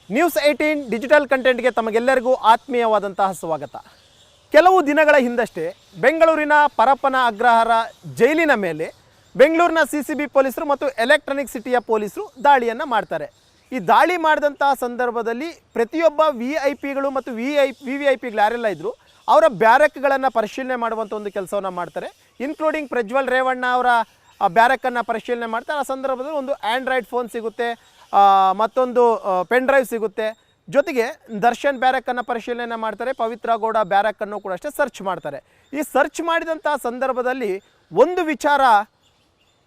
News 18 digital ಕಂಟೆಂಟ್ಗೆ ತಮಗೆಲ್ಲರಿಗೂ ಆತ್ಮೀಯವಾದಂತಹ ಸ್ವಾಗತ. ಕೆಲವು ದಿನಗಳ ಹಿಂದಷ್ಟೇ ಬೆಂಗಳೂರಿನ ಪರಪ್ಪನ ಅಗ್ರಹಾರ ಜೈಲಿನ ಮೇಲೆ ಬೆಂಗಳೂರಿನ CCB ಪೊಲೀಸರು ಮತ್ತು ಎಲೆಕ್ಟ್ರಾನಿಕ್ ಸಿಟಿಯ ಪೊಲೀಸರು ದಾಳಿಯನ್ನು ಮಾಡ್ತಾರೆ. ಈ ದಾಳಿ ಮಾಡಿದಂತಹ ಸಂದರ್ಭದಲ್ಲಿ ಪ್ರತಿಯೊಬ್ಬ VIPಗಳು ಮತ್ತು VVIPಗಳು ಯಾರೆಲ್ಲ ಇದ್ದರು ಅವರ ಬ್ಯಾರಕ್ಗಳನ್ನು ಪರಿಶೀಲನೆ ಮಾಡುವಂಥ ಒಂದು ಕೆಲಸವನ್ನು ಮಾಡ್ತಾರೆ. ಇನ್ಕ್ಲೂಡಿಂಗ್ ಪ್ರಜ್ವಲ್ ರೇವಣ್ಣ ಅವರ ಬ್ಯಾರಕ್ಕನ್ನು ಪರಿಶೀಲನೆ ಮಾಡ್ತಾರೆ. ಆ ಸಂದರ್ಭದಲ್ಲಿ ಒಂದು ಆ್ಯಂಡ್ರಾಯ್ಡ್ ಫೋನ್ ಸಿಗುತ್ತೆ, ಮತ್ತೊಂದು ಪೆನ್ ಡ್ರೈವ್ ಸಿಗುತ್ತೆ. ಜೊತೆಗೆ ದರ್ಶನ್ ಬ್ಯಾರಕ್ಕನ್ನು ಪರಿಶೀಲನೆ ಮಾಡ್ತಾರೆ, ಪವಿತ್ರ ಗೌಡ ಬ್ಯಾರಕ್ಕನ್ನು ಕೂಡ ಅಷ್ಟೇ ಸರ್ಚ್ ಮಾಡ್ತಾರೆ. ಈ ಸರ್ಚ್ ಮಾಡಿದಂಥ ಸಂದರ್ಭದಲ್ಲಿ ಒಂದು ವಿಚಾರ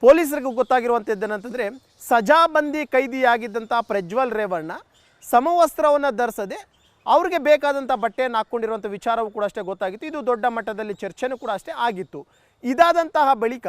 ಪೊಲೀಸರಿಗೂ ಗೊತ್ತಾಗಿರುವಂಥದ್ದೇನಂತಂದರೆ, ಸಜಾಬಂದಿ ಕೈದಿಯಾಗಿದ್ದಂಥ ಪ್ರಜ್ವಲ್ ರೇವಣ್ಣ ಸಮವಸ್ತ್ರವನ್ನು ಧರಿಸದೆ ಅವ್ರಿಗೆ ಬೇಕಾದಂಥ ಬಟ್ಟೆಯನ್ನು ಹಾಕ್ಕೊಂಡಿರುವಂಥ ವಿಚಾರವೂ ಕೂಡ ಅಷ್ಟೇ ಗೊತ್ತಾಗಿತ್ತು. ಇದು ದೊಡ್ಡ ಮಟ್ಟದಲ್ಲಿ ಚರ್ಚೆನೂ ಕೂಡ ಅಷ್ಟೇ ಆಗಿತ್ತು. ಇದಾದಂತಹ ಬಳಿಕ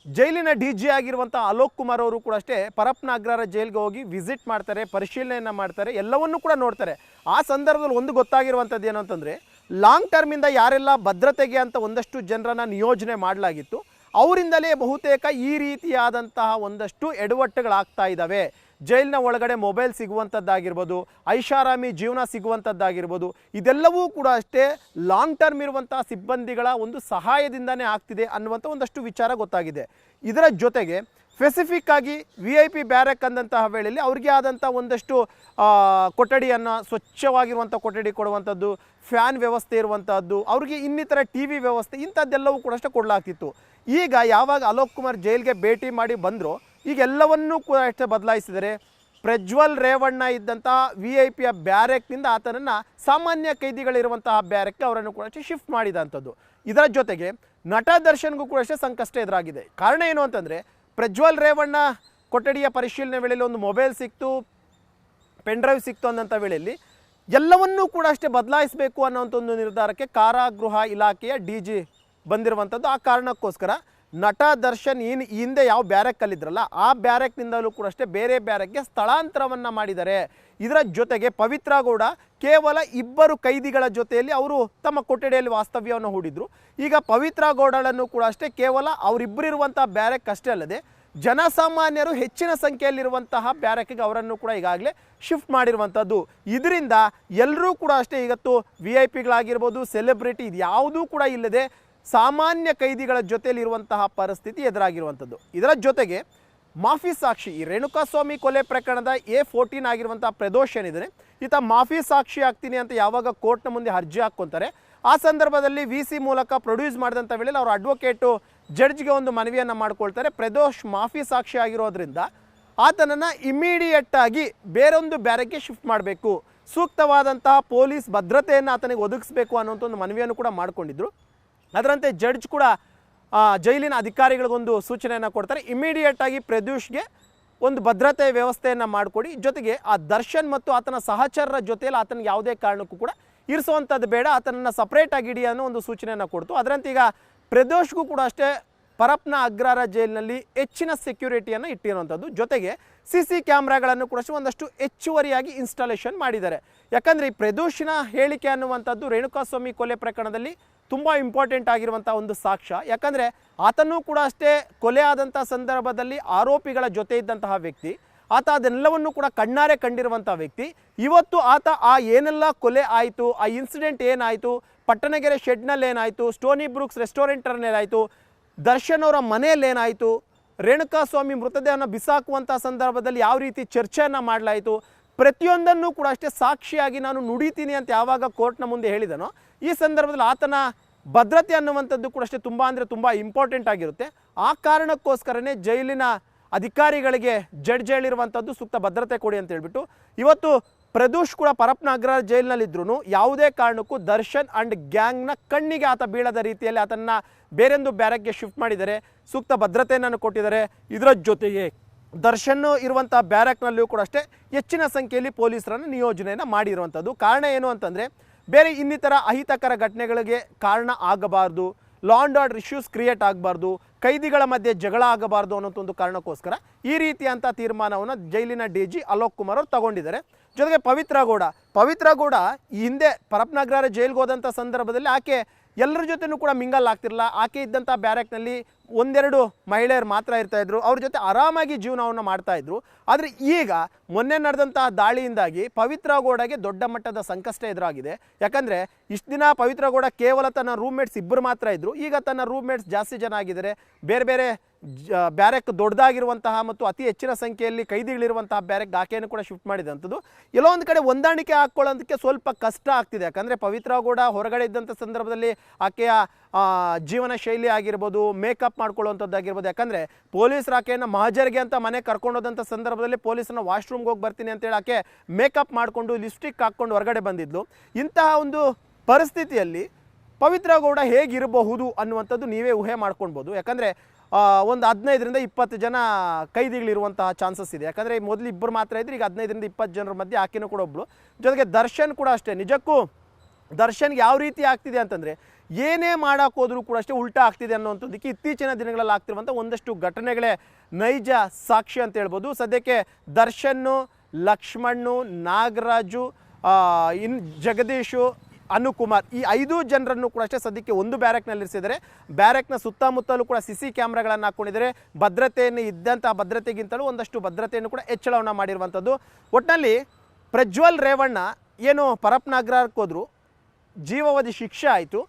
ಜೈಲಿನ DG ಆಗಿರುವಂಥ ಅಲೋಕ್ ಕುಮಾರ್ ಅವರು ಕೂಡ ಅಷ್ಟೇ ಪರಪ್ಪನ ಅಗ್ರಹಾರ ಜೈಲಿಗೆ ಹೋಗಿ ವಿಸಿಟ್ ಮಾಡ್ತಾರೆ, ಪರಿಶೀಲನೆಯನ್ನು ಮಾಡ್ತಾರೆ, ಎಲ್ಲವನ್ನೂ ಕೂಡ ನೋಡ್ತಾರೆ. ಆ ಸಂದರ್ಭದಲ್ಲಿ ಒಂದು ಗೊತ್ತಾಗಿರುವಂಥದ್ದು ಏನು ಅಂತಂದರೆ, ಲಾಂಗ್ ಟರ್ಮಿಂದ ಯಾರೆಲ್ಲ ಭದ್ರತೆಗೆ ಅಂತ ಒಂದಷ್ಟು ಜನರನ್ನು ನಿಯೋಜನೆ ಮಾಡಲಾಗಿತ್ತು ಅವರಿಂದಲೇ ಬಹುತೇಕ ಈ ರೀತಿಯಾದಂತಹ ಒಂದಷ್ಟು ಎಡವಟ್ಟುಗಳಾಗ್ತಾ ಇದ್ದಾವೆ. ಜೈಲಿನ ಒಳಗಡೆ ಮೊಬೈಲ್ ಸಿಗುವಂಥದ್ದಾಗಿರ್ಬೋದು, ಐಷಾರಾಮಿ ಜೀವನ ಸಿಗುವಂಥದ್ದಾಗಿರ್ಬೋದು, ಇದೆಲ್ಲವೂ ಕೂಡ ಅಷ್ಟೇ ಲಾಂಗ್ ಟರ್ಮ್ ಇರುವಂಥ ಸಿಬ್ಬಂದಿಗಳ ಒಂದು ಸಹಾಯದಿಂದನೇ ಆಗ್ತಿದೆ ಅನ್ನುವಂಥ ಒಂದಷ್ಟು ವಿಚಾರ ಗೊತ್ತಾಗಿದೆ. ಇದರ ಜೊತೆಗೆ ಸ್ಪೆಸಿಫಿಕ್ ಆಗಿ VIP ಬ್ಯಾರಕ್ ಅಂದಂತಹ ವೇಳೆಯಲ್ಲಿ ಅವ್ರಿಗೆ ಆದಂಥ ಒಂದಷ್ಟು ಕೊಠಡಿಯನ್ನು, ಸ್ವಚ್ಛವಾಗಿರುವಂಥ ಕೊಠಡಿ ಕೊಡುವಂಥದ್ದು, ಫ್ಯಾನ್ ವ್ಯವಸ್ಥೆ ಇರುವಂಥದ್ದು, ಅವ್ರಿಗೆ ಇನ್ನಿತರ TV ವ್ಯವಸ್ಥೆ, ಇಂಥದ್ದೆಲ್ಲವೂ ಕೂಡ ಅಷ್ಟೇ ಕೊಡಲಾಗ್ತಿತ್ತು. ಈಗ ಯಾವಾಗ ಅಲೋಕ್ ಕುಮಾರ್ ಜೈಲಿಗೆ ಭೇಟಿ ಮಾಡಿ ಬಂದರೂ ಈಗ ಎಲ್ಲವನ್ನೂ ಕೂಡ ಅಷ್ಟೇ ಬದಲಾಯಿಸಿದರೆ. ಪ್ರಜ್ವಲ್ ರೇವಣ್ಣ ಇದ್ದಂತಹ VIPಯ ಬ್ಯಾರೆಕ್ನಿಂದ ಆತನನ್ನು ಸಾಮಾನ್ಯ ಕೈದಿಗಳಿರುವಂತಹ ಬ್ಯಾರೆಕ್ಗೆ ಅವರನ್ನು ಕೂಡ ಅಷ್ಟೇ ಶಿಫ್ಟ್ ಮಾಡಿದಂಥದ್ದು. ಇದರ ಜೊತೆಗೆ ನಟ ದರ್ಶನ್ಗೂ ಕೂಡ ಅಷ್ಟೇ ಸಂಕಷ್ಟ ಎದುರಾಗಿದೆ. ಕಾರಣ ಏನು ಅಂತಂದರೆ, ಪ್ರಜ್ವಲ್ ರೇವಣ್ಣ ಕೊಠಡಿಯ ಪರಿಶೀಲನೆ ವೇಳೆಯಲ್ಲಿ ಒಂದು ಮೊಬೈಲ್ ಸಿಕ್ತು, ಪೆನ್ ಡ್ರೈವ್ ಸಿಕ್ತು ಅನ್ನೋಂಥ ವೇಳೆಯಲ್ಲಿ ಎಲ್ಲವನ್ನೂ ಕೂಡ ಅಷ್ಟೇ ಬದಲಾಯಿಸಬೇಕು ಅನ್ನೋಂಥ ಒಂದು ನಿರ್ಧಾರಕ್ಕೆ ಕಾರಾಗೃಹ ಇಲಾಖೆಯ DG ಬಂದಿರುವಂಥದ್ದು. ಆ ಕಾರಣಕ್ಕೋಸ್ಕರ ನಟ ದರ್ಶನ್ ಹಿಂದೆ ಯಾವ ಬ್ಯಾರಕ್ಕಲ್ಲಿದ್ರಲ್ಲ ಆ ಬ್ಯಾರಕ್ನಿಂದಲೂ ಕೂಡ ಅಷ್ಟೇ ಬೇರೆ ಬ್ಯಾರಕ್ಗೆ ಸ್ಥಳಾಂತರವನ್ನು ಮಾಡಿದ್ದಾರೆ. ಇದರ ಜೊತೆಗೆ ಪವಿತ್ರ ಗೌಡ ಕೇವಲ 2 ಕೈದಿಗಳ ಜೊತೆಯಲ್ಲಿ ಅವರು ತಮ್ಮ ಕೊಠಡಿಯಲ್ಲಿ ವಾಸ್ತವ್ಯವನ್ನು ಹೂಡಿದ್ರು. ಈಗ ಪವಿತ್ರ ಗೌಡಳನ್ನು ಕೂಡ ಅಷ್ಟೇ ಕೇವಲ ಅವರಿಬ್ಬರಿರುವಂಥ ಬ್ಯಾರಕ್ ಅಷ್ಟೇ ಅಲ್ಲದೆ ಜನಸಾಮಾನ್ಯರು ಹೆಚ್ಚಿನ ಸಂಖ್ಯೆಯಲ್ಲಿರುವಂತಹ ಬ್ಯಾರಕ್ಗೆ ಅವರನ್ನು ಕೂಡ ಈಗಾಗಲೇ ಶಿಫ್ಟ್ ಮಾಡಿರುವಂಥದ್ದು. ಇದರಿಂದ ಎಲ್ಲರೂ ಕೂಡ ಅಷ್ಟೇ ಇವತ್ತು VIPಗಳಾಗಿರ್ಬೋದು, ಸೆಲೆಬ್ರಿಟಿ, ಇದು ಯಾವುದೂ ಕೂಡ ಇಲ್ಲದೆ ಸಾಮಾನ್ಯ ಕೈದಿಗಳ ಜೊತೆಯಲ್ಲಿರುವಂತಹ ಪರಿಸ್ಥಿತಿ ಎದುರಾಗಿರುವಂಥದ್ದು. ಇದರ ಜೊತೆಗೆ ಮಾಫಿ ಸಾಕ್ಷಿ, ಈ ರೇಣುಕಾಸ್ವಾಮಿ ಕೊಲೆ ಪ್ರಕರಣದ A14 ಆಗಿರುವಂಥ ಪ್ರದೋಷ್ ಏನಿದೆ, ಈತ ಮಾಫಿ ಸಾಕ್ಷಿ ಆಗ್ತೀನಿ ಅಂತ ಯಾವಾಗ ಕೋರ್ಟ್ನ ಮುಂದೆ ಅರ್ಜಿ ಹಾಕ್ಕೊತಾರೆ, ಆ ಸಂದರ್ಭದಲ್ಲಿ VC ಮೂಲಕ ಪ್ರೊಡ್ಯೂಸ್ ಮಾಡಿದಂಥ ವೇಳೆಯಲ್ಲಿ ಅವ್ರ ಅಡ್ವೊಕೇಟು ಜಡ್ಜ್ಗೆ ಒಂದು ಮನವಿಯನ್ನು ಮಾಡ್ಕೊಳ್ತಾರೆ. ಪ್ರದೋಷ್ ಮಾಫಿ ಸಾಕ್ಷಿ ಆಗಿರೋದ್ರಿಂದ ಆತನನ್ನು ಇಮಿಡಿಯೇಟಾಗಿ ಬೇರೊಂದು ಬ್ಯಾರಕ್ಗೆ ಶಿಫ್ಟ್ ಮಾಡಬೇಕು, ಸೂಕ್ತವಾದಂತಹ ಪೊಲೀಸ್ ಭದ್ರತೆಯನ್ನು ಆತನಿಗೆ ಒದಗಿಸಬೇಕು ಅನ್ನೋಂಥ ಒಂದು ಮನವಿಯನ್ನು ಕೂಡ ಮಾಡಿಕೊಂಡಿದ್ರು. ಅದರಂತೆ ಜಡ್ಜ್ ಕೂಡ ಜೈಲಿನ ಅಧಿಕಾರಿಗಳಿಗೊಂದು ಸೂಚನೆಯನ್ನು ಕೊಡ್ತಾರೆ, ಇಮಿಡಿಯೇಟಾಗಿ ಪ್ರದೋಷ್ಗೆ ಒಂದು ಭದ್ರತೆ ವ್ಯವಸ್ಥೆಯನ್ನು ಮಾಡಿಕೊಡಿ, ಜೊತೆಗೆ ಆ ದರ್ಶನ್ ಮತ್ತು ಆತನ ಸಹಚರರ ಜೊತೆಯಲ್ಲಿ ಆತನಿಗೆ ಯಾವುದೇ ಕಾರಣಕ್ಕೂ ಕೂಡ ಇರಿಸುವಂಥದ್ದು ಬೇಡ, ಆತನನ್ನು ಸಪ್ರೇಟಾಗಿ ಇಡಿ ಅನ್ನೋ ಒಂದು ಸೂಚನೆಯನ್ನು ಕೊಡ್ತು. ಅದರಂತೆ ಈಗ ಪ್ರದೋಷ್ಗೂ ಕೂಡ ಅಷ್ಟೇ ಪರಪ್ಪನ ಅಗ್ರಹಾರ ಜೈಲಿನಲ್ಲಿ ಹೆಚ್ಚಿನ ಸೆಕ್ಯೂರಿಟಿಯನ್ನು ಇಟ್ಟಿರುವಂಥದ್ದು. ಜೊತೆಗೆ CC ಕ್ಯಾಮ್ರಾಗಳನ್ನು ಕೂಡ ಒಂದಷ್ಟು ಹೆಚ್ಚುವರಿಯಾಗಿ ಇನ್ಸ್ಟಾಲೇಷನ್ ಮಾಡಿದ್ದಾರೆ. ಯಾಕಂದರೆ ಈ ಪ್ರದೋಷಿನ ಹೇಳಿಕೆ ಅನ್ನುವಂಥದ್ದು ರೇಣುಕಾಸ್ವಾಮಿ ಕೊಲೆ ಪ್ರಕರಣದಲ್ಲಿ ತುಂಬ ಇಂಪಾರ್ಟೆಂಟ್ ಆಗಿರುವಂಥ ಒಂದು ಸಾಕ್ಷ್ಯ. ಯಾಕಂದರೆ ಆತನೂ ಕೂಡ ಅಷ್ಟೇ ಕೊಲೆ ಆದಂಥ ಸಂದರ್ಭದಲ್ಲಿ ಆರೋಪಿಗಳ ಜೊತೆ ಇದ್ದಂತಹ ವ್ಯಕ್ತಿ, ಆತ ಅದೆಲ್ಲವನ್ನು ಕೂಡ ಕಣ್ಣಾರೆ ಕಂಡಿರುವಂಥ ವ್ಯಕ್ತಿ. ಇವತ್ತು ಆತ ಆ ಏನೆಲ್ಲ ಕೊಲೆ ಆಯಿತು, ಆ ಇನ್ಸಿಡೆಂಟ್ ಏನಾಯಿತು, ಪಟ್ಟಣಗೆರೆ ಶೆಡ್ನಲ್ಲಿ ಏನಾಯಿತು, ಸ್ಟೋನಿ ಬ್ರೂಕ್ಸ್ ರೆಸ್ಟೋರೆಂಟರ್ನೇನಾಯಿತು, ದರ್ಶನ್ ಅವರ ಮನೆಯಲ್ಲಿ ಏನಾಯಿತು, ರೇಣುಕಾಸ್ವಾಮಿ ಮೃತದೇಹವನ್ನು ಬಿಸಾಕುವಂಥ ಸಂದರ್ಭದಲ್ಲಿ ಯಾವ ರೀತಿ ಚರ್ಚೆಯನ್ನು ಮಾಡಲಾಯಿತು, ಪ್ರತಿಯೊಂದನ್ನು ಕೂಡ ಅಷ್ಟೇ ಸಾಕ್ಷಿಯಾಗಿ ನಾನು ನುಡಿತೀನಿ ಅಂತ ಯಾವಾಗ ಕೋರ್ಟ್ನ ಮುಂದೆ ಹೇಳಿದನೋ, ಈ ಸಂದರ್ಭದಲ್ಲಿ ಆತನ ಭದ್ರತೆ ಅನ್ನುವಂಥದ್ದು ಕೂಡ ಅಷ್ಟೇ ತುಂಬ ಅಂದರೆ ತುಂಬ ಇಂಪಾರ್ಟೆಂಟ್ ಆಗಿರುತ್ತೆ. ಆ ಕಾರಣಕ್ಕೋಸ್ಕರನೇ ಜೈಲಿನ ಅಧಿಕಾರಿಗಳಿಗೆ ಜಡ್ಜ್ ಹೇಳಿರುವಂಥದ್ದು ಸೂಕ್ತ ಭದ್ರತೆ ಕೊಡಿ ಅಂತ ಹೇಳ್ಬಿಟ್ಟು. ಇವತ್ತು ಪ್ರದೋಷ್ ಕೂಡ ಪರಪ್ಪನ ಅಗ್ರಹಾರ ಜೈಲಿನಲ್ಲಿದ್ರೂ ಯಾವುದೇ ಕಾರಣಕ್ಕೂ ದರ್ಶನ್ ಆ್ಯಂಡ್ ಗ್ಯಾಂಗ್ನ ಕಣ್ಣಿಗೆ ಆತ ಬೀಳದ ರೀತಿಯಲ್ಲಿ ಆತನ್ನು ಬೇರೊಂದು ಬ್ಯಾರಕ್ಗೆ ಶಿಫ್ಟ್ ಮಾಡಿದ್ದಾರೆ, ಸೂಕ್ತ ಭದ್ರತೆಯನ್ನು ಕೊಟ್ಟಿದ್ದಾರೆ. ಇದರ ಜೊತೆಗೆ ದರ್ಶನ್ ಇರುವಂಥ ಬ್ಯಾರಕ್ನಲ್ಲಿಯೂ ಕೂಡ ಅಷ್ಟೇ ಹೆಚ್ಚಿನ ಸಂಖ್ಯೆಯಲ್ಲಿ ಪೊಲೀಸರನ್ನು ನಿಯೋಜನೆಯನ್ನು ಮಾಡಿರುವಂಥದ್ದು. ಕಾರಣ ಏನು ಅಂತಂದರೆ, ಬೇರೆ ಇನ್ನಿತರ ಅಹಿತಕರ ಘಟನೆಗಳಿಗೆ ಕಾರಣ ಆಗಬಾರ್ದು, law and order issues create ಆಗಬಾರ್ದು, ಕೈದಿಗಳ ಮಧ್ಯೆ ಜಗಳ ಆಗಬಾರ್ದು ಅನ್ನೋಂಥ ಒಂದು ಕಾರಣಕ್ಕೋಸ್ಕರ ಈ ರೀತಿಯಂಥ ತೀರ್ಮಾನವನ್ನು ಜೈಲಿನ DG ಅಲೋಕ್ ಕುಮಾರ್ ಅವರು ತಗೊಂಡಿದ್ದಾರೆ. ಜೊತೆಗೆ ಪವಿತ್ರ ಗೌಡ ಈ ಹಿಂದೆ ಪರಪ್ಪನ ಅಗ್ರಹಾರ ಜೈಲಿಗೆ ಹೋದಂಥ ಸಂದರ್ಭದಲ್ಲಿ ಆಕೆ ಎಲ್ಲರ ಜೊತೆನೂ ಕೂಡ ಮಿಂಗಲ್ ಆಗ್ತಿರಲ್ಲ. ಆಕೆ ಇದ್ದಂಥ ಬ್ಯಾರಕ್ನಲ್ಲಿ ಒಂದೆರಡು ಮಹಿಳೆಯರು ಮಾತ್ರ ಇರ್ತಾಯಿದ್ರು, ಅವ್ರ ಜೊತೆ ಆರಾಮಾಗಿ ಜೀವನವನ್ನು ಮಾಡ್ತಾಯಿದ್ರು. ಆದರೆ ಈಗ ಮೊನ್ನೆ ನಡೆದಂತಹ ದಾಳಿಯಿಂದಾಗಿ ಪವಿತ್ರ ಗೌಡಗೆ ದೊಡ್ಡ ಮಟ್ಟದ ಸಂಕಷ್ಟ ಎದುರಾಗಿದೆ. ಯಾಕಂದರೆ ಇಷ್ಟು ದಿನ ಪವಿತ್ರ ಗೌಡ ಕೇವಲ ತನ್ನ ರೂಮ್ಮೇಟ್ಸ್ ಇಬ್ಬರು ಮಾತ್ರ ಇದ್ದರು, ಈಗ ತನ್ನ ರೂಮ್ಮೇಟ್ಸ್ ಜಾಸ್ತಿ ಜನ ಆಗಿದ್ದಾರೆ. ಬೇರೆ ಬೇರೆ ಬ್ಯಾರೆಕ್ ದೊಡ್ಡದಾಗಿರುವಂತಹ ಮತ್ತು ಅತಿ ಹೆಚ್ಚಿನ ಸಂಖ್ಯೆಯಲ್ಲಿ ಕೈದಿಗಳಿರುವಂತಹ ಬ್ಯಾರೆಕ್ ಆಕೆಯನ್ನು ಕೂಡ ಶಿಫ್ಟ್ ಮಾಡಿದಂಥದ್ದು ಎಲ್ಲೋ ಒಂದು ಕಡೆ ಹೊಂದಾಣಿಕೆ ಹಾಕ್ಕೊಳ್ಳೋದಕ್ಕೆ ಸ್ವಲ್ಪ ಕಷ್ಟ ಆಗ್ತಿದೆ. ಯಾಕಂದರೆ ಪವಿತ್ರ ಗೌಡ ಹೊರಗಡೆ ಇದ್ದಂಥ ಸಂದರ್ಭದಲ್ಲಿ ಆಕೆಯ ಜೀವನ ಶೈಲಿ ಆಗಿರ್ಬೋದು, ಮೇಕಪ್ ಮಾಡ್ಕೊಳ್ಳುವಂಥದ್ದಾಗಿರ್ಬೋದು. ಯಾಕಂದರೆ ಪೊಲೀಸರು ಆಕೆಯನ್ನು ಮಹಜರ್ಗೆ ಅಂತ ಮನೆ ಕರ್ಕೊಂಡೋದಂಥ ಸಂದರ್ಭದಲ್ಲಿ ಪೊಲೀಸರನ್ನ ವಾಶ್ರೂಮ್ಗೆ ಹೋಗಿ ಬರ್ತೀನಿ ಅಂತೇಳಿ ಆಕೆ ಮೇಕಪ್ ಮಾಡಿಕೊಂಡು ಲಿಪ್ಸ್ಟಿಕ್ ಹಾಕ್ಕೊಂಡು ಹೊರಗಡೆ ಬಂದಿದ್ಲು. ಇಂತಹ ಒಂದು ಪರಿಸ್ಥಿತಿಯಲ್ಲಿ ಪವಿತ್ರ ಗೌಡ ಹೇಗಿರಬಹುದು ಅನ್ನುವಂಥದ್ದು ನೀವೇ ಊಹೆ ಮಾಡ್ಕೊಳ್ಬೋದು. ಯಾಕಂದರೆ ಒಂದು 15ರಿಂದ 20 ಜನ ಕೈದಿಗಳಿರುವಂತಹ ಚಾನ್ಸಸ್ ಇದೆ. ಯಾಕಂದರೆ ಮೊದಲು ಇಬ್ಬರು ಮಾತ್ರ ಇದ್ದರೆ ಈಗ 15ರಿಂದ 20 ಜನರ ಮಧ್ಯೆ ಆಕೆನೂ ಕೂಡ ಒಬ್ಬಳು. ಜೊತೆಗೆ ದರ್ಶನ್ ಕೂಡ ಅಷ್ಟೇ. ನಿಜಕ್ಕೂ ದರ್ಶನ್ಗೆ ಯಾವ ರೀತಿ ಆಗ್ತಿದೆ ಅಂತಂದರೆ ಏನೇ ಮಾಡೋಕೆ ಹೋದರೂ ಕೂಡ ಅಷ್ಟೇ ಉಲ್ಟಾ ಆಗ್ತಿದೆ ಅನ್ನೋವಂಥದ್ದಕ್ಕೆ ಇತ್ತೀಚಿನ ದಿನಗಳಲ್ಲಿ ಆಗ್ತಿರುವಂಥ ಒಂದಷ್ಟು ಘಟನೆಗಳೇ ನೈಜ ಸಾಕ್ಷಿ ಅಂತ ಹೇಳ್ಬೋದು. ಸದ್ಯಕ್ಕೆ ದರ್ಶನ್ನು, ಲಕ್ಷ್ಮಣ್ಣು, ನಾಗರಾಜು, ಜಗದೀಶು, ಅನುಕುಮಾರ್ ಈ 5 ಜನರನ್ನು ಕೂಡ ಅಷ್ಟೇ ಸದ್ಯಕ್ಕೆ ಒಂದು ಬ್ಯಾರೆಕ್ನಲ್ಲಿ ಇರಿಸಿದ್ದಾರೆ. ಬ್ಯಾರೆಕ್ನ ಸುತ್ತಮುತ್ತಲೂ ಕೂಡ CC ಕ್ಯಾಮ್ರಾಗಳನ್ನು ಹಾಕ್ಕೊಂಡಿದ್ದಾರೆ. ಭದ್ರತೆಯನ್ನು ಇದ್ದಂಥ ಭದ್ರತೆಗಿಂತಲೂ ಒಂದಷ್ಟು ಭದ್ರತೆಯನ್ನು ಕೂಡ ಹೆಚ್ಚಳವನ್ನು ಮಾಡಿರುವಂಥದ್ದು. ಒಟ್ಟಿನಲ್ಲಿ ಪ್ರಜ್ವಲ್ ರೇವಣ್ಣ ಏನು ಪರಪ್ಪನ ಅಗ್ರಹಾರಕ್ಕೆ ಹೋದ್ರು, ಜೀವಾವಧಿ ಶಿಕ್ಷೆ ಆಯಿತು.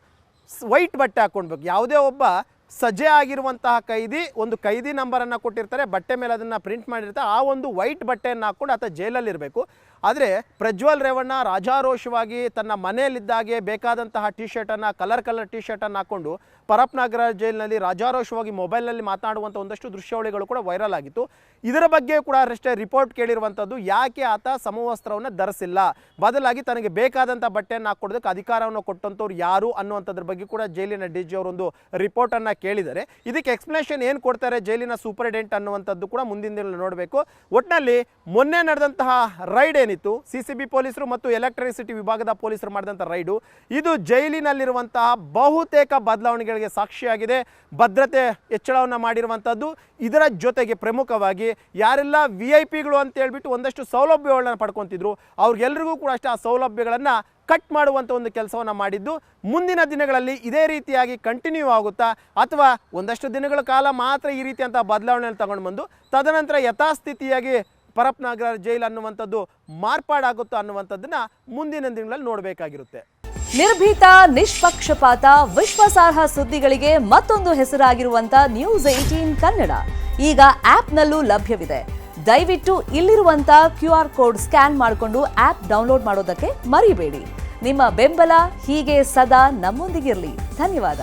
ವೈಟ್ ಬಟ್ಟೆ ಹಾಕ್ಕೊಳ್ಬೇಕು. ಯಾವುದೇ ಒಬ್ಬ ಸಜೆ ಆಗಿರುವಂತಹ ಕೈದಿ ಒಂದು ಕೈದಿ ನಂಬರನ್ನು ಕೊಟ್ಟಿರ್ತಾರೆ, ಬಟ್ಟೆ ಮೇಲೆ ಅದನ್ನು ಪ್ರಿಂಟ್ ಮಾಡಿರ್ತಾರೆ, ಆ ಒಂದು ವೈಟ್ ಬಟ್ಟೆಯನ್ನು ಹಾಕ್ಕೊಂಡು ಆತ ಜೈಲಲ್ಲಿರಬೇಕು. ಆದರೆ ಪ್ರಜ್ವಲ್ ರೇವಣ್ಣ ರಾಜಾರೋಷವಾಗಿ ತನ್ನ ಮನೆಯಲ್ಲಿದ್ದಾಗೆ ಬೇಕಾದಂತಹ ಟಿ ಶರ್ಟನ್ನು ಕಲರ್ ಟಿ ಶರ್ಟನ್ನು ಹಾಕ್ಕೊಂಡು ಪರಪ್ಪನಗರ ಜೈಲಿನಲ್ಲಿ ರಾಜಾರೋಷವಾಗಿ ಮೊಬೈಲ್ನಲ್ಲಿ ಮಾತನಾಡುವಂಥ ಒಂದಷ್ಟು ದೃಶ್ಯಾವಳಿಗಳು ಕೂಡ ವೈರಲ್ ಆಗಿತ್ತು. ಇದರ ಬಗ್ಗೆ ಕೂಡ ಅಷ್ಟೇ ರಿಪೋರ್ಟ್ ಕೇಳಿರುವಂಥದ್ದು, ಯಾಕೆ ಆತ ಸಮವಸ್ತ್ರವನ್ನು ಧರಿಸಿಲ್ಲ, ಬದಲಾಗಿ ತನಗೆ ಬೇಕಾದಂಥ ಬಟ್ಟೆಯನ್ನು ಹಾಕ್ಕೊಡೋದಕ್ಕೆ ಅಧಿಕಾರವನ್ನು ಕೊಟ್ಟಂಥವ್ರು ಯಾರು ಅನ್ನುವಂಥದ್ರ ಬಗ್ಗೆ ಕೂಡ ಜೈಲಿನ DG ಅವರೊಂದು ರಿಪೋರ್ಟನ್ನು ಕೇಳಿದ್ದಾರೆ. ಇದಕ್ಕೆ ಎಕ್ಸ್ಪ್ಲನೇಷನ್ ಏನು ಕೊಡ್ತಾರೆ ಜೈಲಿನ ಸೂಪರಿಂಟೆಂಡೆಂಟ್ ಅನ್ನುವಂಥದ್ದು ಕೂಡ ಮುಂದಿನ ದಿನ ನೋಡಬೇಕು. ಒಟ್ಟಿನಲ್ಲಿ ಮೊನ್ನೆ ನಡೆದಂತಹ ರೈಡ್ ಏನಿತ್ತು, CCB ಪೊಲೀಸರು ಮತ್ತು ಎಲೆಕ್ಟ್ರಿಸಿಟಿ ವಿಭಾಗದ ಪೊಲೀಸರು ಮಾಡಿದಂಥ ರೈಡು, ಇದು ಜೈಲಿನಲ್ಲಿರುವಂತಹ ಬಹುತೇಕ ಬದಲಾವಣೆಗಳಿಗೆ ಸಾಕ್ಷಿಯಾಗಿದೆ. ಭದ್ರತೆ ಹೆಚ್ಚಳವನ್ನು ಮಾಡಿರುವಂಥದ್ದು. ಇದರ ಜೊತೆಗೆ ಪ್ರಮುಖವಾಗಿ ಯಾರೆಲ್ಲ VIP ಗಳು ಅಂತ ಹೇಳ್ಬಿಟ್ಟು ಒಂದಷ್ಟು ಸೌಲಭ್ಯಗಳನ್ನ ಪಡ್ಕೊತಿದ್ರು, ಅವ್ರಿಗೆಲ್ರಿಗೂ ಕೂಡ ಅಷ್ಟೇ ಆ ಸೌಲಭ್ಯಗಳನ್ನು ಕಟ್ ಮಾಡುವಂಥ ಒಂದು ಕೆಲಸವನ್ನು ಮಾಡಿದ್ದು. ಮುಂದಿನ ದಿನಗಳಲ್ಲಿ ಇದೇ ರೀತಿಯಾಗಿ ಕಂಟಿನ್ಯೂ ಆಗುತ್ತಾ, ಅಥವಾ ಒಂದಷ್ಟು ದಿನಗಳ ಕಾಲ ಮಾತ್ರ ಈ ರೀತಿಯಂಥ ಬದಲಾವಣೆಯನ್ನು ತಗೊಂಡು ಬಂದು ತದನಂತರ ಯಥಾಸ್ಥಿತಿಯಾಗಿ ಪರಪ್ಪನಗರ ಜೈಲು ಅನ್ನುವಂಥದ್ದು ಮಾರ್ಪಾಡಾಗುತ್ತಾ ಅನ್ನುವಂಥದ್ದನ್ನ ಮುಂದಿನ ದಿನಗಳಲ್ಲಿ ನೋಡಬೇಕಾಗಿರುತ್ತೆ. ನಿರ್ಭೀತ, ನಿಷ್ಪಕ್ಷಪಾತ, ವಿಶ್ವಾಸಾರ್ಹ ಸುದ್ದಿಗಳಿಗೆ ಮತ್ತೊಂದು ಹೆಸರಾಗಿರುವಂತ News18 ಕನ್ನಡ ಈಗ ಆಪ್ನಲ್ಲೂ ಲಭ್ಯವಿದೆ. ದಯವಿಟ್ಟು ಇಲ್ಲಿರುವಂತ QR ಕೋಡ್ ಸ್ಕ್ಯಾನ್ ಮಾಡಿಕೊಂಡು ಆಪ್ ಡೌನ್ಲೋಡ್ ಮಾಡೋದಕ್ಕೆ ಮರಿಬೇಡಿ. ನಿಮ್ಮ ಬೆಂಬಲ ಹೀಗೆ ಸದಾ ನಮ್ಮೊಂದಿಗಿರಲಿ. ಧನ್ಯವಾದ.